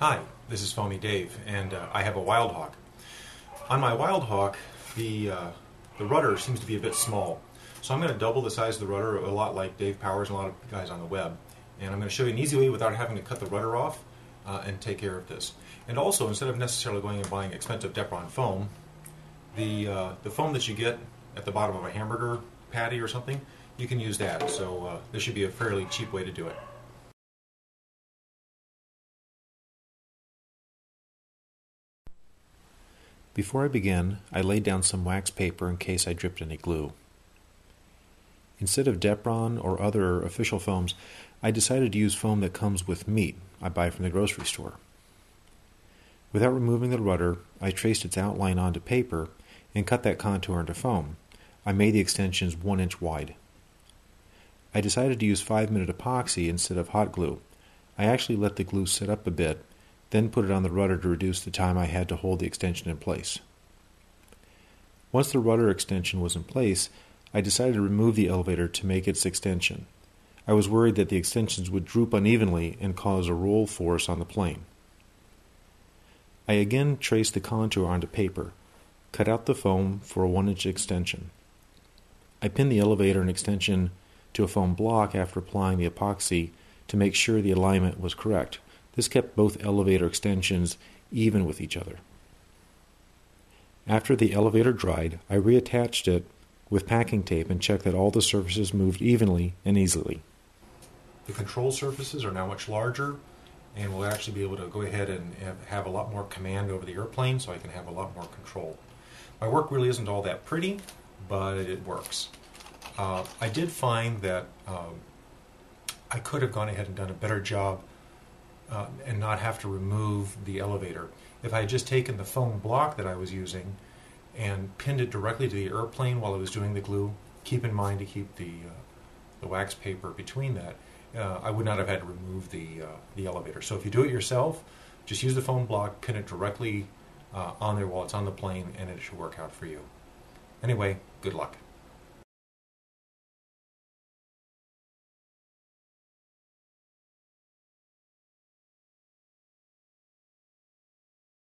Hi, this is Foamy Dave, and I have a Wildhawk. On my Wildhawk, the rudder seems to be a bit small, so I'm going to double the size of the rudder, a lot like Dave Powers and a lot of guys on the web. And I'm going to show you an easy way without having to cut the rudder off and take care of this. And also, instead of necessarily going and buying expensive Depron foam, the foam that you get at the bottom of a hamburger patty or something, you can use that. So this should be a fairly cheap way to do it. Before I begin, I laid down some wax paper in case I dripped any glue. Instead of Depron or other official foams, I decided to use foam that comes with meat I buy from the grocery store. Without removing the rudder, I traced its outline onto paper and cut that contour into foam. I made the extensions 1 inch wide. I decided to use 5-minute epoxy instead of hot glue. I actually let the glue set up a bit, then put it on the rudder to reduce the time I had to hold the extension in place. Once the rudder extension was in place, I decided to remove the elevator to make its extension. I was worried that the extensions would droop unevenly and cause a roll force on the plane. I again traced the contour onto paper, cut out the foam for a 1 inch extension. I pinned the elevator and extension to a foam block after applying the epoxy to make sure the alignment was correct. This kept both elevator extensions even with each other. After the elevator dried, I reattached it with packing tape and checked that all the surfaces moved evenly and easily. The control surfaces are now much larger, and we'll actually be able to go ahead and have a lot more command over the airplane, so I can have a lot more control. My work really isn't all that pretty, but it works. I did find that I could have gone ahead and done a better job and not have to remove the elevator. If I had just taken the foam block that I was using and pinned it directly to the airplane while I was doing the glue, keep in mind to keep the wax paper between that, I would not have had to remove the elevator. So if you do it yourself, just use the foam block, pin it directly on there while it's on the plane, and it should work out for you. Anyway, good luck.